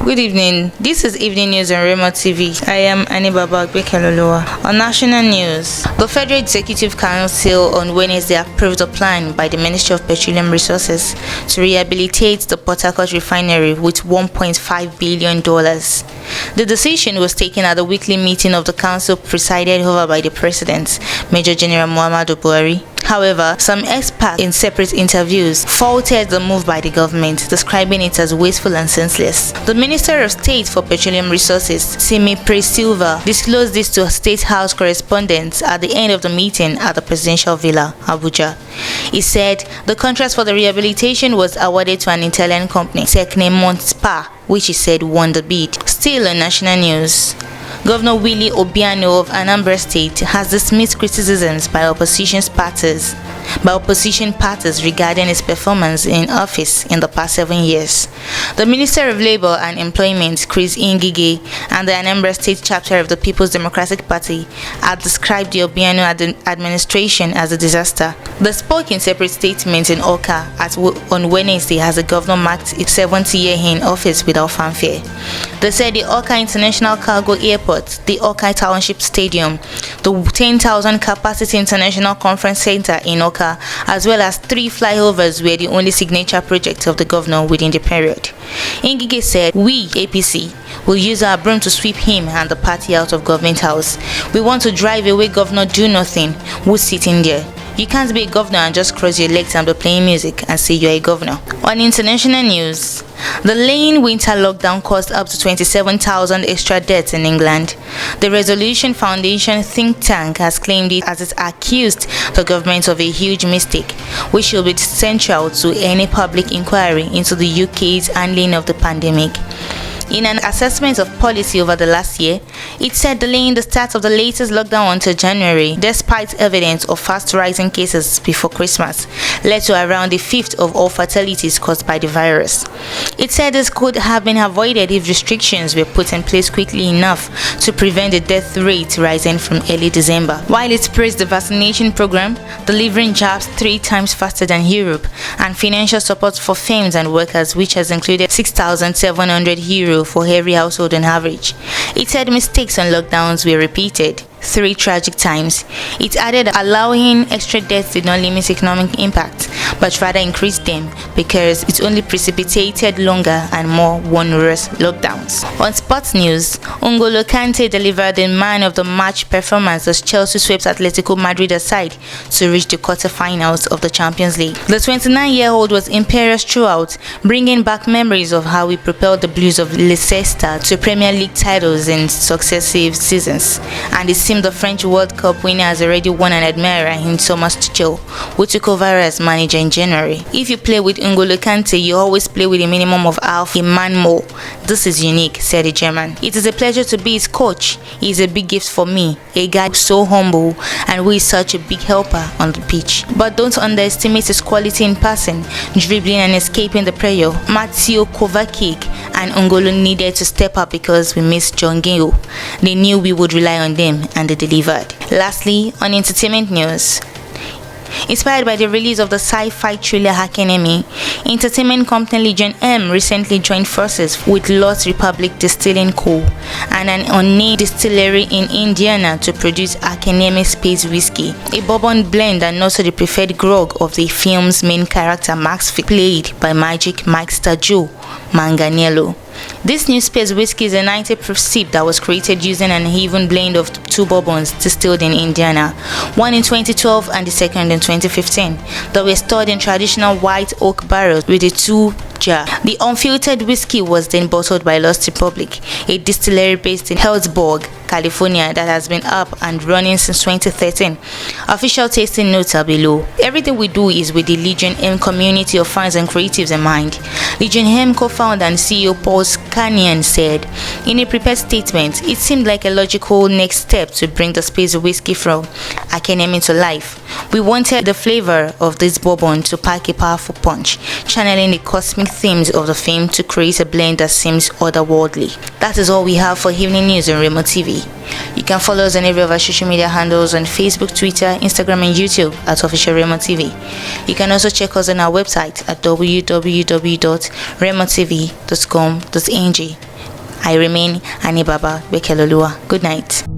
Good evening. This is Evening News on Remo TV. I am Anibaba Gbekelolowa. On national news, the Federal Executive Council on Wednesday approved a plan by the Ministry of Petroleum Resources to rehabilitate the Port Harcourt refinery with $1.5 billion. The decision was taken at the weekly meeting of the council presided over by the President, Major General Muhammadu Buhari. However, some experts in separate interviews faulted the move by the government, describing it as wasteful and senseless. The Minister of State for Petroleum Resources, Simi Silva, disclosed this to State House correspondents at the end of the meeting at the Presidential Villa, Abuja. He said the contract for the rehabilitation was awarded to an Italian company, Tecne Spa, which he said won the bid. Still on national news, Governor Willie Obiano of Anambra State has dismissed criticisms by opposition parties regarding his performance in office in the past 7 years. The Minister of Labour and Employment, Chris Ngige, and the Anambra State chapter of the People's Democratic Party have described the Obiano administration as a disaster. They spoke in separate statements in Awka on Wednesday as the governor marked its 70th year in office without fanfare. They said the Awka International Cargo Airport, the Awka Township Stadium, the 10,000 capacity International Conference Center in Awka, as well as 3 flyovers were the only signature projects of the governor within the period. Ngige said, "We, APC, will use our broom to sweep him and the party out of government house. We want to drive away Governor Do Nothing, who's sitting there. You can't be a governor and just cross your legs and be playing music and say you're a governor." On international news, the lane winter lockdown caused up to 27,000 extra deaths in England. The Resolution Foundation think tank has claimed it as it accused the government of a huge mistake, which will be central to any public inquiry into the UK's handling of the pandemic. In an assessment of policy over the last year, it said delaying the start of the latest lockdown until January, despite evidence of fast rising cases before Christmas, led to around a fifth of all fatalities caused by the virus. It said this could have been avoided if restrictions were put in place quickly enough to prevent the death rate rising from early December. While it praised the vaccination program, delivering jabs 3 times faster than Europe, and financial support for firms and workers, which has included €6,700 for every household on average. It said mistakes on lockdowns were repeated 3 tragic times. It added allowing extra deaths did not limit economic impact, but rather increased them because it only precipitated longer and more onerous lockdowns. On sports news, Kante delivered the man of the match performance as Chelsea swept Atletico Madrid aside to reach the quarter-finals of the Champions League. The 29-year-old was imperious throughout, bringing back memories of how he propelled the Blues of Leicester to Premier League titles in successive seasons, and it seemed the French World Cup winner has already won an admirer in Thomas Tuchel, who took over as manager in January. "If you play with Kante, you always play with a minimum of half a man more. This is unique," said the German. "It is a pleasure to be his coach. He is a big gift for me, a guy so humble and who is such a big helper on the pitch. But don't underestimate his quality in passing, dribbling and escaping the pressure. Mateo Kovacic and Ongolo needed to step up because we missed John Gale. They knew we would rely on them and they delivered." Lastly, on entertainment news, inspired by the release of the sci-fi thriller Academy, entertainment company Legion M recently joined forces with Lost Republic Distilling Co. and an unnamed distillery in Indiana to produce Academy Space Whiskey, a bourbon blend and also the preferred grog of the film's main character Max, played by Magic Mike Joe Manganiello. This new space whiskey is a 90-proof sip that was created using an even blend of 2 bourbons distilled in Indiana, one in 2012 and the second in 2015, that were stored in traditional white oak barrels with a 2 jar. The unfiltered whiskey was then bottled by Lost Republic, a distillery based in Healdsburg, California that has been up and running since 2013. Official tasting notes are below. Everything we do is with the Legion M community of fans and creatives in mind. Legion M co-founder and CEO Paul Scanian said in a prepared statement, "It seemed like a logical next step to bring the space whiskey from Academy to life. We wanted the flavor of this bourbon to pack a powerful punch, channeling the cosmic themes of the film to create a blend that seems otherworldly." That is all we have for evening news on Remo TV. You can follow us on every of our social media handles on Facebook, Twitter, Instagram and YouTube at Official Remo TV. You can also check us on our website at www.remotv.com.ng. I remain Anibaba Bekelolua. Good night.